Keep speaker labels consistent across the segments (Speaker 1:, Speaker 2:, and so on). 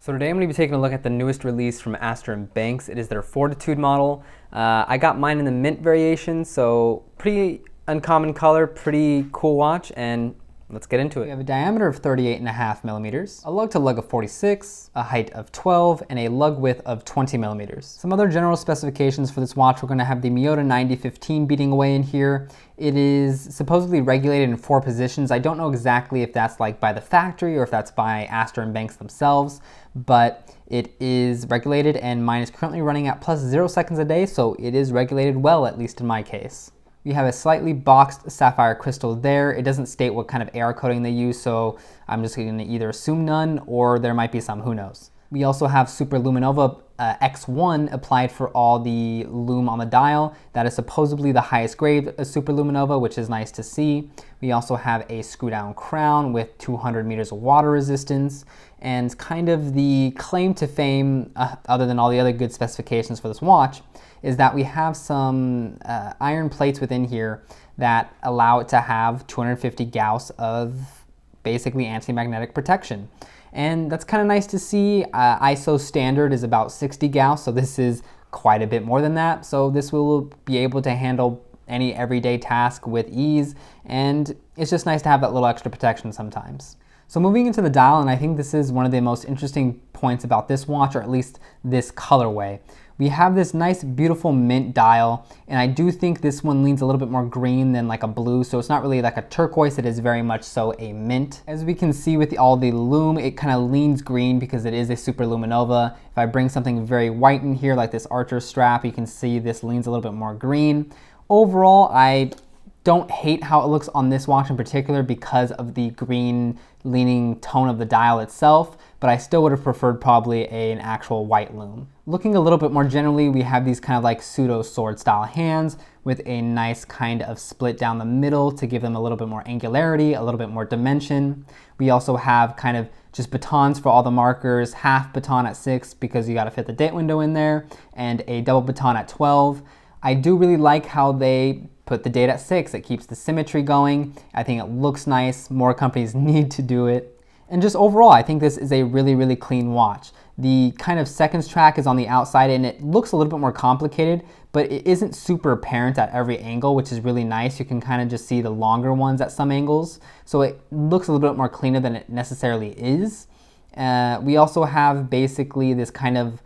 Speaker 1: So today I'm going to be taking a look at the newest release from Astor and Banks. It is their Fortitude model. I got mine in the mint variation, so pretty uncommon color, pretty cool watch, and let's get into it. We have a diameter of 38.5 millimeters, a lug to lug of 46, a height of 12, and a lug width of 20 millimeters. Some other general specifications for this watch, we're going to have the Miyota 9015 beating away in here. It is supposedly regulated in 4 positions. I don't know exactly if that's like by the factory or if that's by Astor and Banks themselves, but it is regulated, and mine is currently running at plus 0 seconds a day, so it is regulated well, at least in my case. We have a slightly boxed sapphire crystal there. It doesn't state what kind of air coating they use, so I'm just going to either assume none or there might be some, who knows. We also have Super Luminova X1 applied for all the lume on the dial. That is supposedly the highest grade of Super Luminova, which is nice to see. We also have a screw down crown with 200 meters of water resistance, and kind of the claim to fame, other than all the other good specifications for this watch, is that we have some iron plates within here that allow it to have 250 Gauss of basically anti-magnetic protection. And that's kind of nice to see. ISO standard is about 60 Gauss, so this is quite a bit more than that. So this will be able to handle any everyday task with ease, and it's just nice to have that little extra protection sometimes. So moving into the dial, and I think this is one of the most interesting points about this watch, or at least this colorway. We have this nice, beautiful mint dial, and I do think this one leans a little bit more green than like a blue, so it's not really like a turquoise, it is very much so a mint. As we can see with all the lume, it kind of leans green because it is a Super Luminova. If I bring something very white in here, like this Archer strap, you can see this leans a little bit more green. Overall, I don't hate how it looks on this watch in particular because of the green leaning tone of the dial itself, but I still would have preferred probably an actual white lume. Looking a little bit more generally, we have these kind of like pseudo sword style hands with a nice kind of split down the middle to give them a little bit more angularity, a little bit more dimension. We also have kind of just batons for all the markers, half baton at 6 because you got to fit the date window in there, and a double baton at 12. I do really like how they put the date at 6. It keeps the symmetry going. I think it looks nice. More companies need to do it. And just overall, I think this is a really, really clean watch. The kind of seconds track is on the outside, and it looks a little bit more complicated, but it isn't super apparent at every angle, which is really nice. You can kind of just see the longer ones at some angles. So it looks a little bit more cleaner than it necessarily is. We also have basically this kind of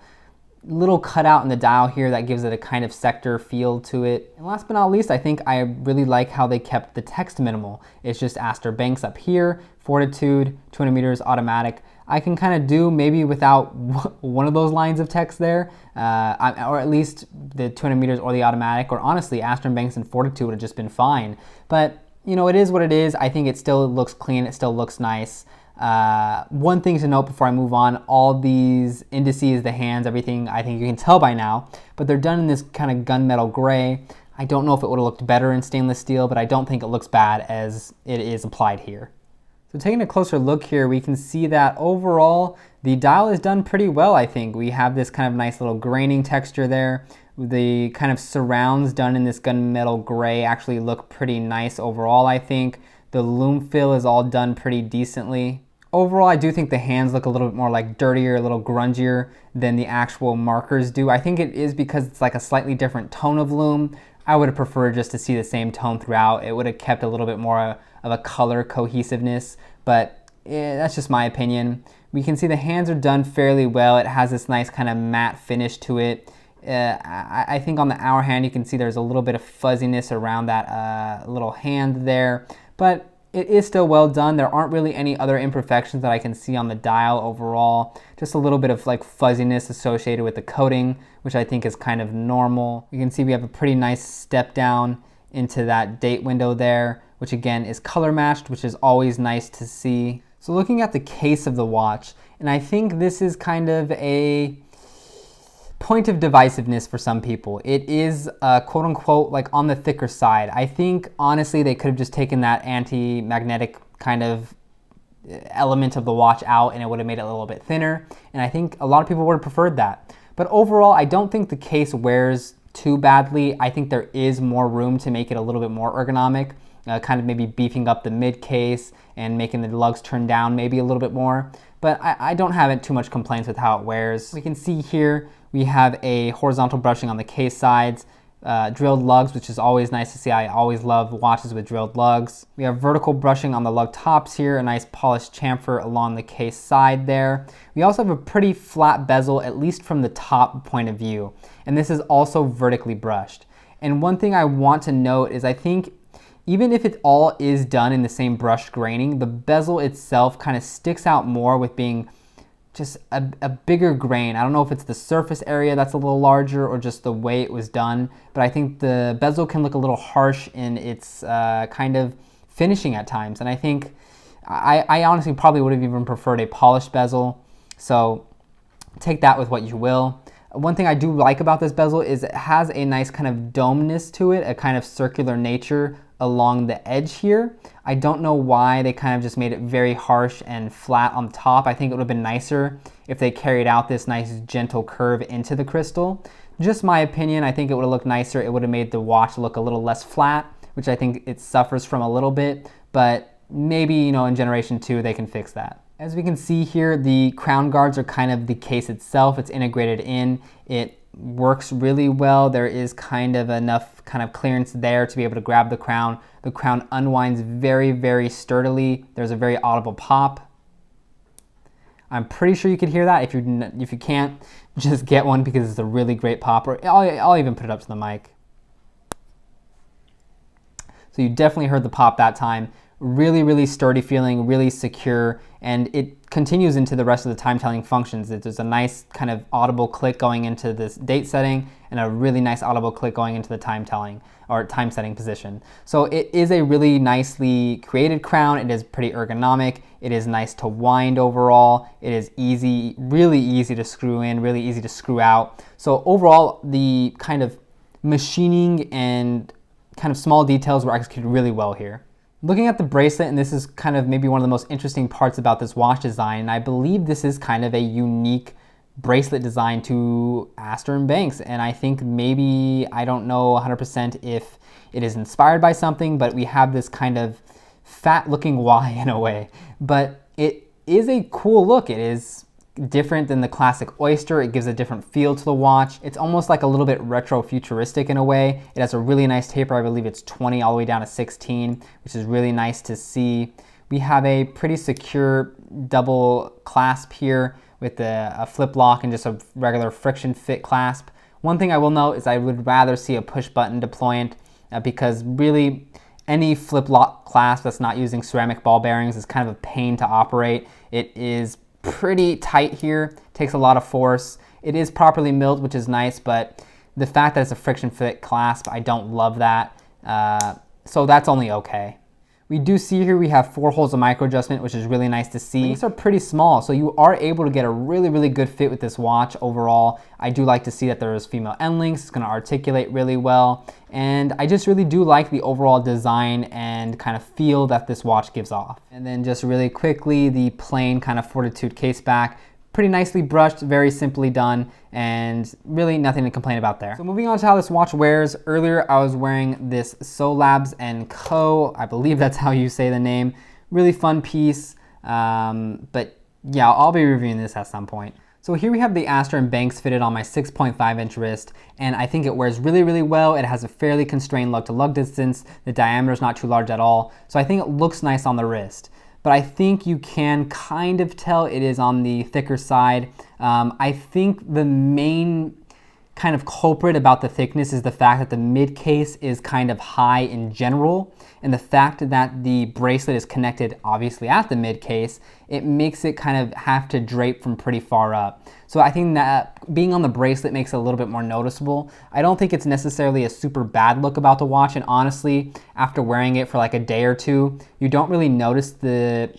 Speaker 1: little cutout in the dial here that gives it a kind of sector feel to it. And last but not least, I think I really like how they kept the text minimal. It's just Astor Banks up here, Fortitude, 200 meters automatic. I can kind of do maybe without one of those lines of text there, or at least the 200 meters or the automatic, or honestly, Astor Banks and Fortitude would have just been fine. But, you know, it is what it is. I think it still looks clean, it still looks nice. One thing to note before I move on, all these indices, the hands, everything, I think you can tell by now, but they're done in this kind of gunmetal gray. I don't know if it would have looked better in stainless steel, but I don't think it looks bad as it is applied here. So taking a closer look here, we can see that overall, the dial is done pretty well, I think. We have this kind of nice little graining texture there. The kind of surrounds done in this gunmetal gray actually look pretty nice overall, I think. The lume fill is all done pretty decently. Overall, I do think the hands look a little bit more like dirtier, a little grungier than the actual markers do. I think it is because it's like a slightly different tone of lume. I would have preferred just to see the same tone throughout. It would have kept a little bit more of a color cohesiveness, but that's just my opinion. We can see the hands are done fairly well. It has this nice kind of matte finish to it. I think on the hour hand, you can see there's a little bit of fuzziness around that little hand there, but it is still well done. There aren't really any other imperfections that I can see on the dial overall. Just a little bit of like fuzziness associated with the coating, which I think is kind of normal. You can see we have a pretty nice step down into that date window there, which again is color matched, which is always nice to see. So looking at the case of the watch, and I think this is kind of a point of divisiveness for some people. It is quote unquote like on the thicker side. I think honestly they could have just taken that anti-magnetic kind of element of the watch out and it would have made it a little bit thinner, and I think a lot of people would have preferred that. But overall, I don't think the case wears too badly. I think there is more room to make it a little bit more ergonomic. kind of maybe beefing up the mid case and making the lugs turn down maybe a little bit more. but I don't have too much complaints with how it wears. We can see here we have a horizontal brushing on the case sides, drilled lugs, which is always nice to see. I always love watches with drilled lugs. We have vertical brushing on the lug tops here, a nice polished chamfer along the case side there. We also have a pretty flat bezel, at least from the top point of view, and this is also vertically brushed. And one thing I want to note is I think even if it all is done in the same brushed graining, the bezel itself kind of sticks out more with being just a bigger grain. I don't know if it's the surface area that's a little larger or just the way it was done, but I think the bezel can look a little harsh in its kind of finishing at times. And I think I honestly probably would have even preferred a polished bezel. So take that with what you will. One thing I do like about this bezel is it has a nice kind of domeness to it, a kind of circular nature along the edge here. I don't know why they kind of just made it very harsh and flat on top. I think it would have been nicer if they carried out this nice gentle curve into the crystal. Just my opinion, I think it would have looked nicer. It would have made the watch look a little less flat, which I think it suffers from a little bit, but maybe, you know, in generation 2 they can fix that. As we can see here, the crown guards are kind of the case itself. It's integrated in. It works really well. There is kind of enough kind of clearance there to be able to grab the crown. The crown unwinds very, very sturdily. There's a very audible pop. I'm pretty sure you could hear that. If you can't, just get one because it's a really great pop. Or I'll even put it up to the mic. So you definitely heard the pop that time. Really, really sturdy feeling, really secure, and it continues into the rest of the time telling functions. There's a nice kind of audible click going into this date setting and a really nice audible click going into the time telling or time setting position. So it is a really nicely created crown. It is pretty ergonomic. It is nice to wind overall. It is easy, really easy to screw in, really easy to screw out. So overall, the kind of machining and kind of small details were executed really well here. Looking at the bracelet, and this is kind of maybe one of the most interesting parts about this watch design, and I believe this is kind of a unique bracelet design to Astor and Banks, and I think maybe, I don't know 100% if it is inspired by something, but we have this kind of fat looking Y in a way, but it is a cool look. It is different than the classic Oyster. It gives a different feel to the watch. It's almost like a little bit retro futuristic in a way. It has a really nice taper. I believe it's 20 all the way down to 16, which is really nice to see. We have a pretty secure double clasp here with a flip lock and just a regular friction fit clasp. One thing I will note is I would rather see a push button deployant because really any flip lock clasp that's not using ceramic ball bearings is kind of a pain to operate. It is pretty tight here, takes a lot of force. It is properly milled, which is nice, but the fact that it's a friction fit clasp, I don't love that. So that's only okay. We do see here we have 4 holes of micro adjustment, which is really nice to see. These are pretty small, so you are able to get a really, really good fit with this watch overall. I do like to see that there is female end links. It's going to articulate really well. And I just really do like the overall design and kind of feel that this watch gives off. And then just really quickly, the plain kind of Fortitude case back. Pretty nicely brushed, very simply done, and really nothing to complain about there. So moving on to how this watch wears. Earlier I was wearing this Solabs & Co. I believe that's how you say the name. Really fun piece, but yeah, I'll be reviewing this at some point. So here we have the Astor & Banks fitted on my 6.5 inch wrist, and I think it wears really, really well. It has a fairly constrained lug to lug distance. The diameter is not too large at all, so I think it looks nice on the wrist. But I think you can kind of tell it is on the thicker side. I think the main kind of culprit about the thickness is the fact that the mid case is kind of high in general, and the fact that the bracelet is connected obviously at the mid case, it makes it kind of have to drape from pretty far up. So I think that being on the bracelet makes it a little bit more noticeable. I don't think it's necessarily a super bad look about the watch, and honestly, after wearing it for like a day or two, you don't really notice the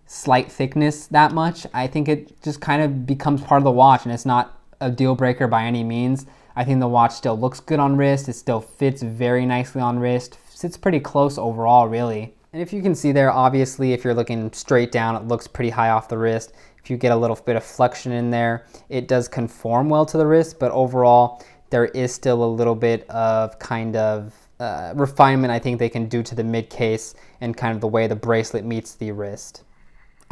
Speaker 1: slight thickness that much. I think it just kind of becomes part of the watch, and it's not a deal breaker by any means. I think the watch still looks good on wrist. It still fits very nicely on wrist. Sits pretty close overall, really. And if you can see there, obviously, if you're looking straight down, it looks pretty high off the wrist. If you get a little bit of flexion in there, it does conform well to the wrist, but overall, there is still a little bit of kind of refinement I think they can do to the mid case and kind of the way the bracelet meets the wrist.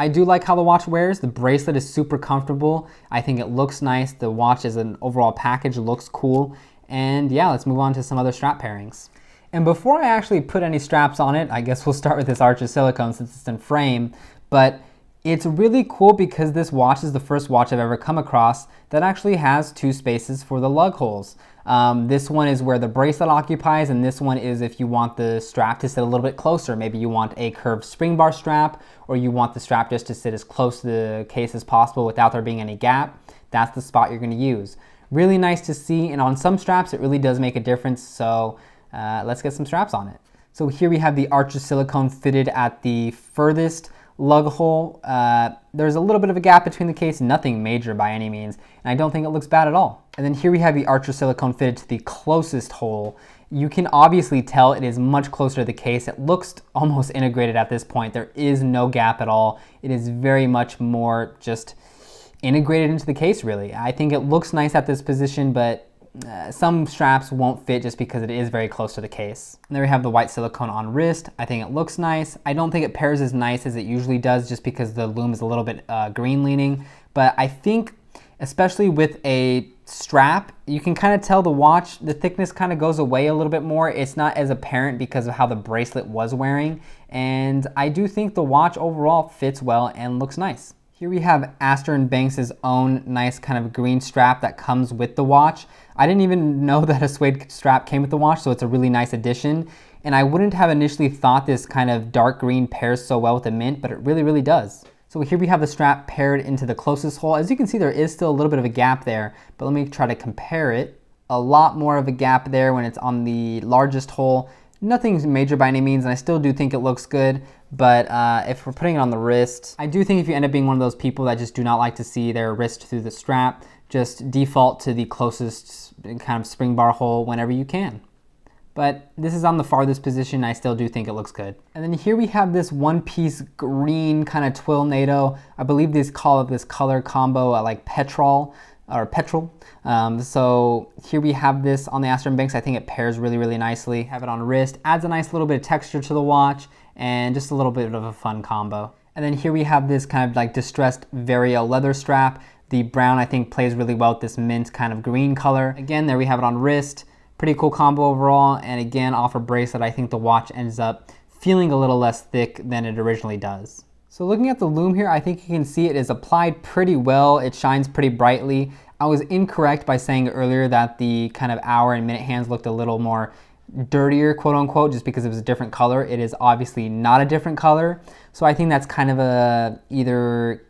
Speaker 1: I do like how the watch wears. The bracelet is super comfortable. I think it looks nice. The watch as an overall package looks cool. And yeah, let's move on to some other strap pairings. And before I actually put any straps on it, I guess we'll start with this arch of silicone since it's in frame. But it's really cool because this watch is the first watch I've ever come across that actually has 2 spaces for the lug holes. This one is where the bracelet occupies, and this one is if you want the strap to sit a little bit closer. Maybe you want a curved spring bar strap, or you want the strap just to sit as close to the case as possible without there being any gap. That's the spot you're going to use. Really nice to see, and on some straps it really does make a difference, so let's get some straps on it. So here we have the arch of silicone fitted at the furthest lug hole. There's a little bit of a gap between the case, nothing major by any means, and I don't think it looks bad at all. And then here we have the arch of silicone fitted to the closest hole. You can obviously tell it is much closer to the case. It looks almost integrated at this point. There is no gap at all. It is very much more just integrated into the case, really. I think it looks nice at this position, but some straps won't fit just because it is very close to the case. And there we have the white silicone on wrist. I think it looks nice. I don't think it pairs as nice as it usually does just because the lume is a little bit green leaning, but I think especially with a strap, you can kind of tell the watch, the thickness kind of goes away a little bit more. It's not as apparent because of how the bracelet was wearing, and I do think the watch overall fits well and looks nice. Here we have Astor & Banks' own nice kind of green strap that comes with the watch. I didn't even know that a suede strap came with the watch, so it's a really nice addition. And I wouldn't have initially thought this kind of dark green pairs so well with the mint, but it really, really does. So here we have the strap paired into the closest hole. As you can see, there is still a little bit of a gap there, but let me try to compare it. A lot more of a gap there when it's on the largest hole. Nothing's major by any means, and I still do think it looks good, but if we're putting it on the wrist, I do think if you end up being one of those people that just do not like to see their wrist through the strap, just default to the closest kind of spring bar hole whenever you can. But this is on the farthest position. I still do think it looks good. And then here we have this one-piece green kind of twill NATO. I believe they call it this color combo like petrol. So here we have this on the Astor & Banks. I think it pairs really, really nicely. Have it on wrist, adds a nice little bit of texture to the watch, and just a little bit of a fun combo. And then here we have this kind of like distressed Vario leather strap. The brown I think plays really well with this mint kind of green color. Again, there we have it on wrist. Pretty cool combo overall, and again, off a bracelet, I think the watch ends up feeling a little less thick than it originally does. So looking at the lume here, I think you can see it is applied pretty well. It shines pretty brightly. I was incorrect by saying earlier that the kind of hour and minute hands looked a little more dirtier, quote unquote, just because it was a different color. It is obviously not a different color. So I think that's kind of a either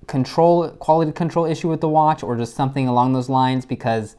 Speaker 1: quality control issue with the watch or just something along those lines, because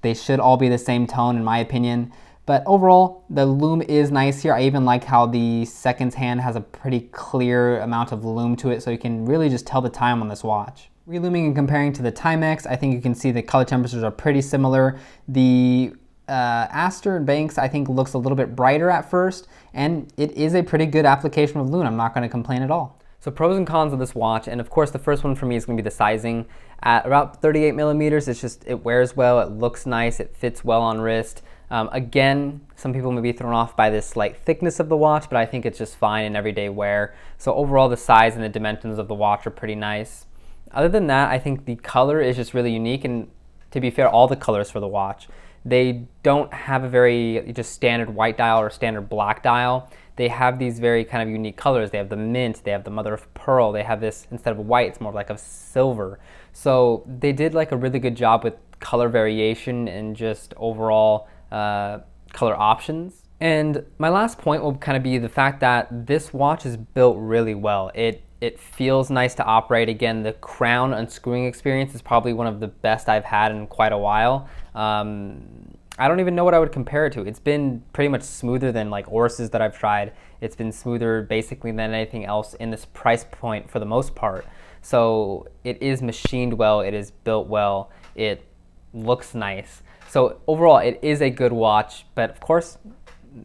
Speaker 1: they should all be the same tone in my opinion. But overall, the lume is nice here. I even like how the seconds hand has a pretty clear amount of lume to it, so you can really just tell the time on this watch. Reluming and comparing to the Timex, I think you can see the color temperatures are pretty similar. The Astor & Banks I think looks a little bit brighter at first, and it is a pretty good application of lume. I'm not going to complain at all. So pros and cons of this watch, and of course the first one for me is going to be the sizing. At about 38 millimeters, it wears well, it looks nice, it fits well on wrist. Again, some people may be thrown off by this slight thickness of the watch, but I think it's just fine in everyday wear. So overall, the size and the dimensions of the watch are pretty nice. Other than that, I think the color is just really unique, and to be fair, all the colors for the watch. They don't have a very just standard white dial or standard black dial. They have these very kind of unique colors. They have the mint, they have the mother of pearl, they have this, instead of white, it's more like a silver. So they did like a really good job with color variation and just overall color options. And my last point will kind of be the fact that this watch is built really well. It feels nice to operate. Again, the crown unscrewing experience is probably one of the best I've had in quite a while. I don't even know what I would compare it to. It's been pretty much smoother than like Oris's that I've tried. It's been smoother basically than anything else in this price point for the most part. So it is machined well, it is built well, it looks nice. So overall, it is a good watch, but of course,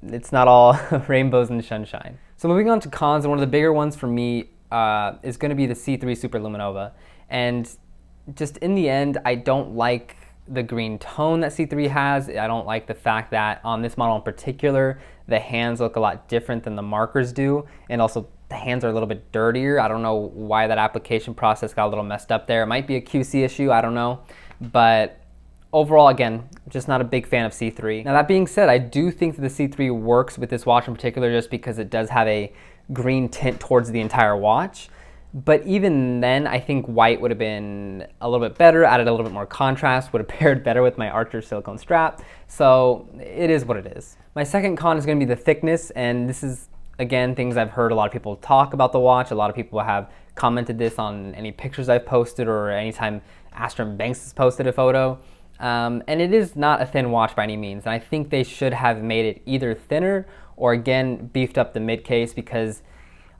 Speaker 1: it's not all rainbows and sunshine. So moving on to cons, and one of the bigger ones for me is going to be the C3 Super Luminova. And just in the end, I don't like the green tone that C3 has. I don't like the fact that on this model in particular, the hands look a lot different than the markers do, and also the hands are a little bit dirtier. I don't know why that application process got a little messed up there. It might be a QC issue, I don't know. But overall, again, just not a big fan of C3. Now that being said, I do think that the C3 works with this watch in particular just because it does have a green tint towards the entire watch. But even then, I think white would have been a little bit better, added a little bit more contrast, would have paired better with my Archer silicone strap. So it is what it is. My second con is going to be the thickness, and this is, again, things I've heard a lot of people talk about the watch. A lot of people have commented this on any pictures I've posted or anytime Astor and Banks has posted a photo. And it is not a thin watch by any means. And I think they should have made it either thinner or, again, beefed up the mid case, because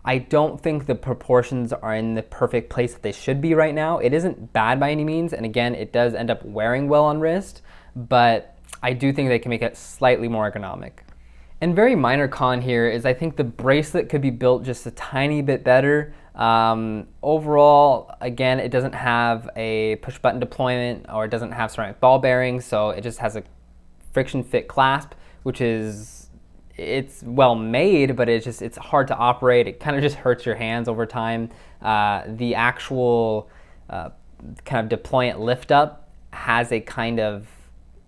Speaker 1: I don't think the proportions are in the perfect place that they should be right now. It isn't bad by any means, and again, it does end up wearing well on wrist, but I do think they can make it slightly more ergonomic. And very minor con here is I think the bracelet could be built just a tiny bit better. Overall, again, it doesn't have a push button deployment, or it doesn't have ceramic ball bearings, so it just has a friction fit clasp, which is, it's well made, but it's hard to operate. It kind of just hurts your hands over time. The actual kind of deployant lift up has a kind of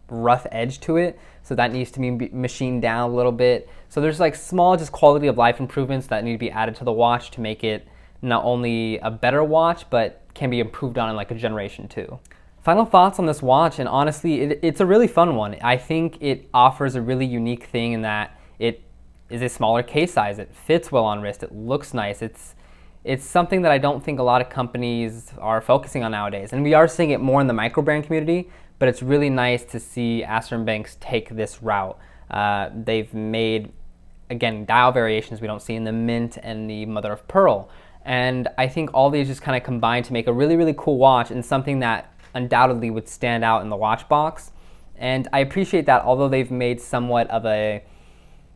Speaker 1: rough edge to it, so that needs to be machined down a little bit. So there's like small just quality of life improvements that need to be added to the watch to make it not only a better watch, but can be improved on in like a generation 2. Final thoughts on this watch, and honestly, it's a really fun one. I think it offers a really unique thing in that it is a smaller case size. It fits well on wrist. It looks nice. It's something that I don't think a lot of companies are focusing on nowadays. And we are seeing it more in the micro brand community, but it's really nice to see Astor and Banks take this route. They've made, again, dial variations we don't see in the Mint and the Mother of Pearl. And I think all these just kind of combine to make a really, really cool watch, and something that undoubtedly would stand out in the watch box. And I appreciate that, although they've made somewhat of a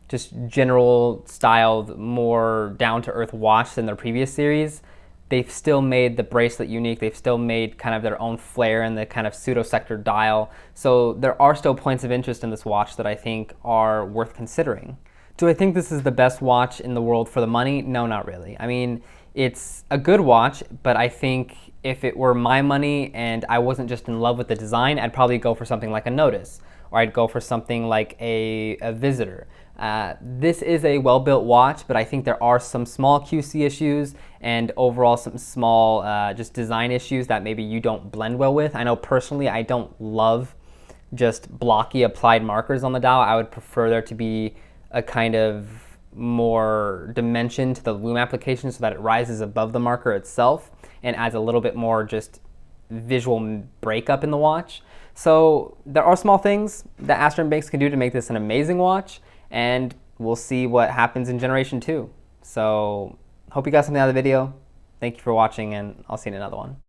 Speaker 1: just general styled, more down-to-earth watch than their previous series, they've still made the bracelet unique. They've still made kind of their own flair in the kind of pseudo-sector dial. So there are still points of interest in this watch that I think are worth considering. Do I think this is the best watch in the world for the money? No, not really. I mean, it's a good watch, but I think if it were my money and I wasn't just in love with the design, I'd probably go for something like a Notice, or I'd go for something like a Visitor. This is a well-built watch, but I think there are some small QC issues and overall some small just design issues that maybe you don't blend well with. I know personally I don't love just blocky applied markers on the dial. I would prefer there to be a kind of more dimension to the lume application so that it rises above the marker itself and adds a little bit more just visual breakup in the watch. So there are small things that Astor and Banks can do to make this an amazing watch, and we'll see what happens in generation 2. So hope you got something out of the video. Thank you for watching, and I'll see you in another one.